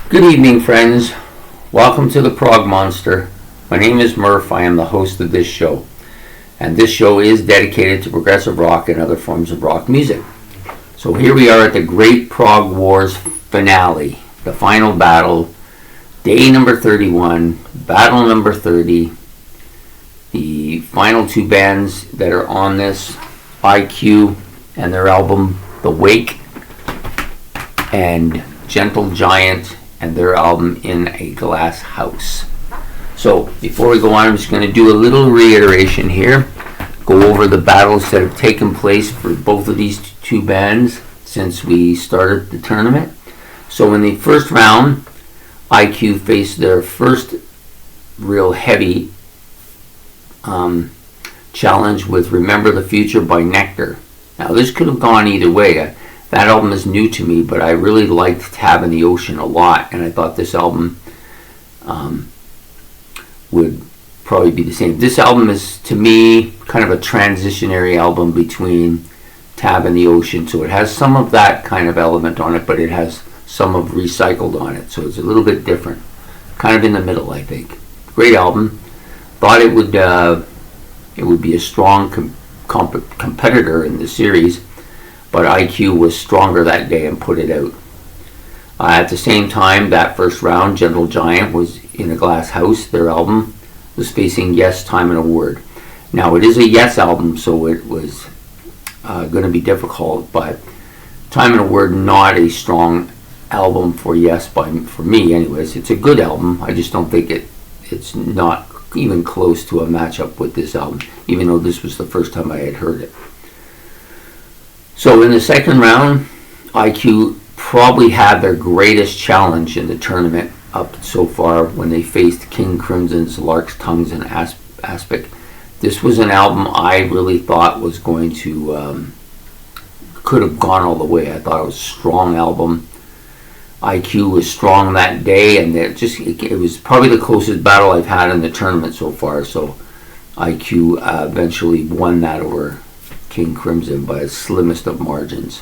Good evening, friends. Welcome to the Prog Monster. My name is Murph. I am the host of this show. And this show is dedicated to progressive rock and other forms of rock music. So here we are at the Great Prog Wars finale, the final battle, day number 31, battle number 30. The final two bands that are on this, IQ and their album The Wake, and Gentle Giant and their album In a Glass House. So before we go on, I'm just going to do a little reiteration here, go over the battles that have taken place for both of these two bands since we started the tournament. So in the first round, IQ faced their first real heavy challenge with Remember the Future by Nectar. Now this could have gone either way. That album is new to me, but I really liked Tab in the Ocean a lot, and I thought this album would probably be the same. This album is, to me, kind of a transitionary album between Tab in the Ocean, so it has some of that kind of element on it, but it has some of Recycled on it, so it's a little bit different. Kind of in the middle, I think. Great album. Thought it would be a strong competitor in the series, but IQ was stronger that day and put it out. At the same time, that first round, Gentle Giant was In a Glass House. Their album was facing Yes, Time and a Word. Now, it is a Yes album, so it was going to be difficult, but Time and a Word, not a strong album for Yes, for me anyways. It's a good album. I just don't think it's not even close to a matchup with this album, even though this was the first time I had heard it. So in the second round, IQ probably had their greatest challenge in the tournament up so far when they faced King Crimson's Lark's Tongues and Aspic. This was an album I really thought was going to, could have gone all the way. I thought it was a strong album. IQ was strong that day, and it was probably the closest battle I've had in the tournament so far. So IQ eventually won that over King Crimson by the slimmest of margins,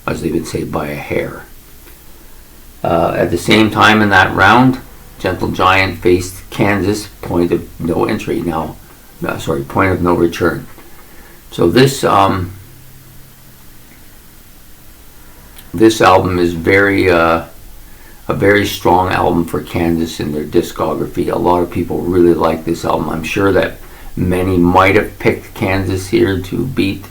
as they would say, by a hair. At the same time in that round, Gentle Giant faced Kansas, Point of No Entry. Point of No Return. So this album is a very strong album for Kansas in their discography. A lot of people really like this album. I'm sure that many might have picked Kansas here to beat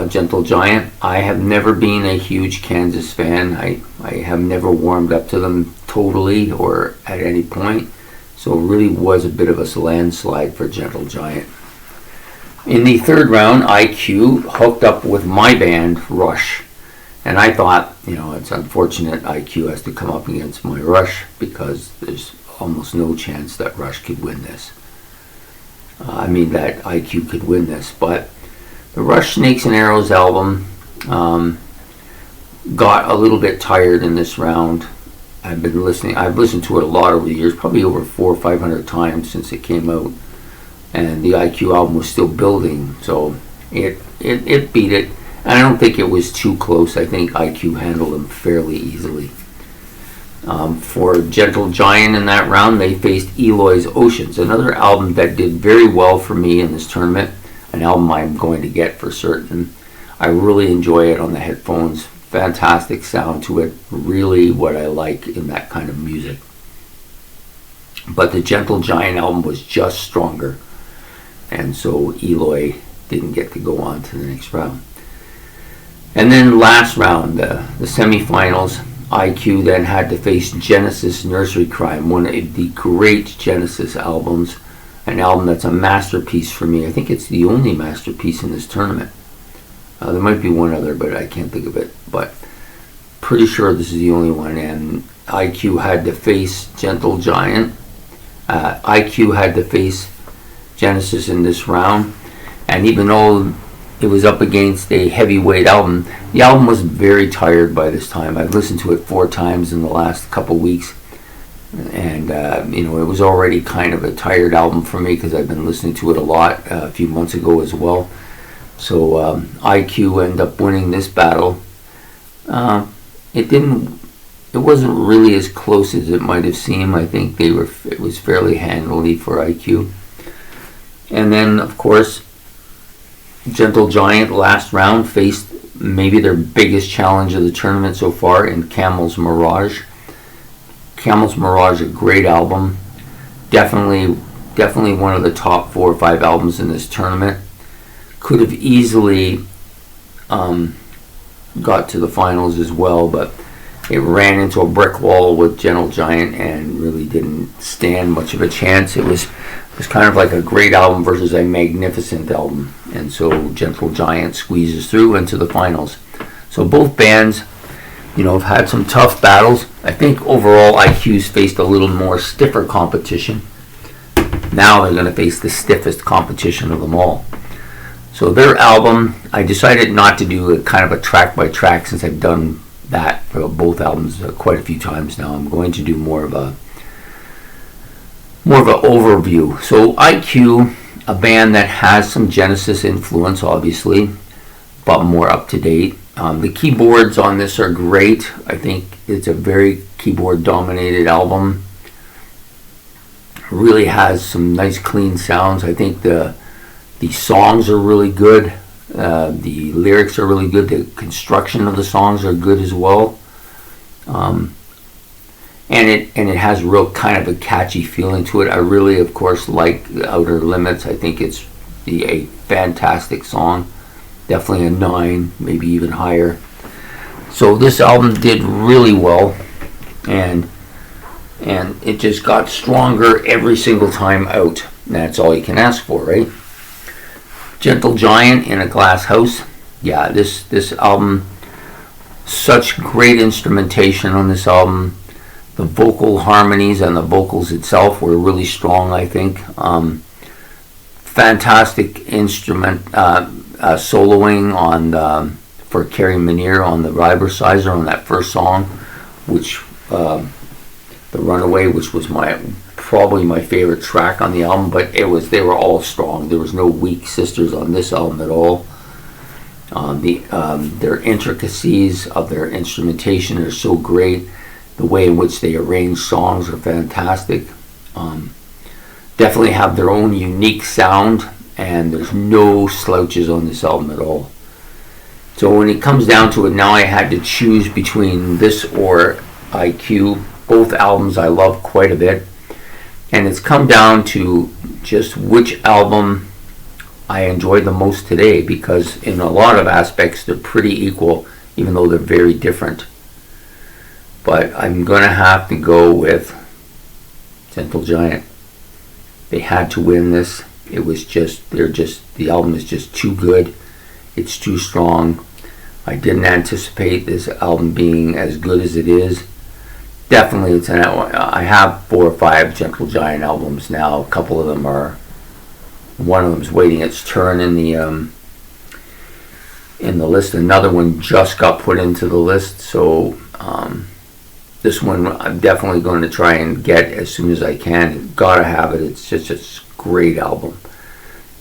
Gentle Giant. I have never been a huge Kansas fan. I have never warmed up to them totally or at any point. So it really was a bit of a landslide for Gentle Giant. In the third round, IQ hooked up with my band, Rush. And I thought, it's unfortunate IQ has to come up against my Rush because there's almost no chance that Rush could win this. That IQ could win this. But the Rush Snakes and Arrows album got a little bit tired in this round. I've listened to it a lot over the years, probably over 400 or 500 times since it came out. And the IQ album was still building, so it beat it. And I don't think it was too close. I think IQ handled them fairly easily. For Gentle Giant in that round, they faced Eloy's Oceans, another album that did very well for me in this tournament, an album I'm going to get for certain. I really enjoy it on the headphones. Fantastic sound to it, really what I like in that kind of music. But the Gentle Giant album was just stronger, and so Eloy didn't get to go on to the next round. And then last round, the semifinals, IQ then had to face Genesis Nursery Crime, one of the great Genesis albums, an album that's a masterpiece for me. I think it's the only masterpiece in this tournament. There might be one other, but I can't think of it. But pretty sure this is the only one. And IQ had to face Gentle Giant. IQ had to face Genesis in this round. And even though it was up against a heavyweight album, the album was very tired by this time. I've listened to it 4 times in the last couple weeks. And, it was already kind of a tired album for me because I've been listening to it a lot a few months ago as well. So IQ ended up winning this battle. It didn't really as close as it might have seemed. I think it was fairly handily for IQ. And then, of course, Gentle Giant last round faced maybe their biggest challenge of the tournament so far in Camel's Mirage. Camel's Mirage, a great album. Definitely one of the top 4 or 5 albums in this tournament. Could have easily got to the finals as well, but it ran into a brick wall with Gentle Giant and really didn't stand much of a chance. It was kind of like a great album versus a magnificent album, and so Gentle Giant squeezes through into the finals. So both bands, have had some tough battles. I think overall IQ's faced a little more stiffer competition. Now they're going to face the stiffest competition of them all. So their album, I decided not to do a kind of a track by track, since I've done that for both albums quite a few times now. I'm going to do more of an overview. So IQ, a band that has some Genesis influence, obviously, but more up to date. The keyboards on this are great. I think it's a very keyboard dominated album. Really has some nice clean sounds. I think the songs are really good. The lyrics are really good. The construction of the songs are good as well. And it has real kind of a catchy feeling to it. I really, of course, like Outer Limits. I think it's a fantastic song. Definitely a 9, maybe even higher. So this album did really well, and it just got stronger every single time out. That's all you can ask for, right? Gentle Giant in a Glass House. Yeah, this album, such great instrumentation on this album. The vocal harmonies and the vocals itself were really strong, I think. Fantastic instrument soloing for Kerry Minier on the Riversizer on that first song, which The Runaway, which was probably my favorite track on the album, but they were all strong. There was no weak sisters on this album at all. Their intricacies of their instrumentation are so great. The way in which they arrange songs are fantastic. Definitely have their own unique sound, and there's no slouches on this album at all. So when it comes down to it, now I had to choose between this or IQ. Both albums I love quite a bit, and it's come down to just which album I enjoyed the most today, because in a lot of aspects they're pretty equal, even though they're very different. But I'm going to have to go with Gentle Giant. They had to win this. The album is just too good. It's too strong. I didn't anticipate this album being as good as it is. Definitely, I have 4 or 5 Gentle Giant albums now. One of them is waiting its turn in the list. Another one just got put into the list. So this one I'm definitely going to try and get as soon as I can. Gotta have it. It's just a great album.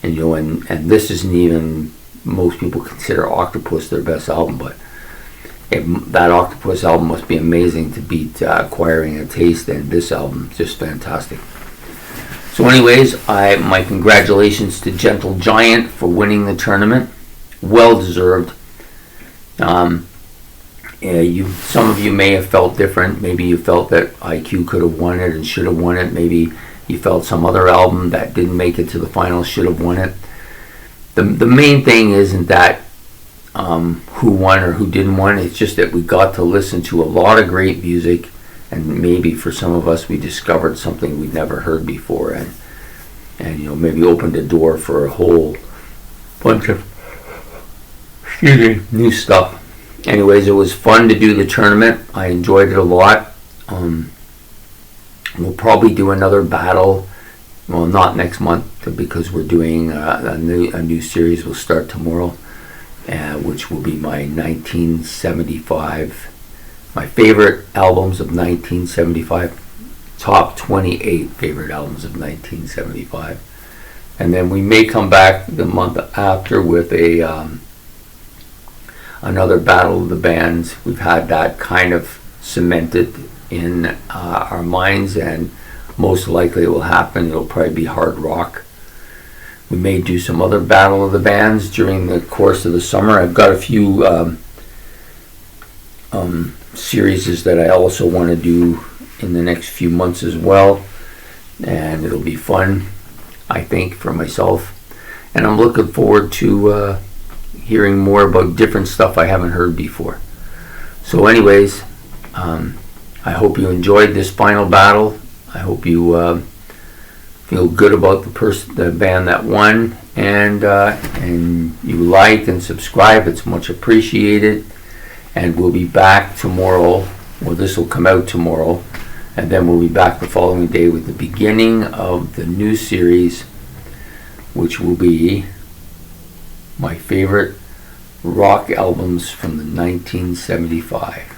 And and this isn't even, most people consider Octopus their best album, but that Octopus album must be amazing to beat Acquiring a Taste, and this album just fantastic. So anyways, my congratulations to Gentle Giant for winning the tournament. Well deserved. Some of you may have felt different. Maybe you felt that IQ could have won it and should have won it. Maybe you felt some other album that didn't make it to the finals should have won it. The main thing isn't that who won or who didn't win. It's just that we got to listen to a lot of great music, and maybe for some of us we discovered something we'd never heard before, and maybe opened a door for a whole bunch of new stuff. Anyways, it was fun to do the tournament. I enjoyed it a lot. We'll probably do another battle. Well, not next month, because we're doing a new series. Will start tomorrow, which will be my 1975, my favorite albums of 1975, top 28 favorite albums of 1975, and then we may come back the month after with another battle of the bands. We've had that kind of cemented in our minds, and most likely it will happen. It'll probably be hard rock. We may do some other Battle of the Bands during the course of the summer. I've got a few series that I also want to do in the next few months as well, and it'll be fun, I think, for myself. And I'm looking forward to hearing more about different stuff I haven't heard before. So anyways, I hope you enjoyed this final battle. I hope you feel good about the band that won, and you like and subscribe. It's much appreciated. And we'll be back tomorrow. Well, this will come out tomorrow, and then we'll be back the following day with the beginning of the new series, which will be my favorite rock albums from the 1975.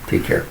Take care.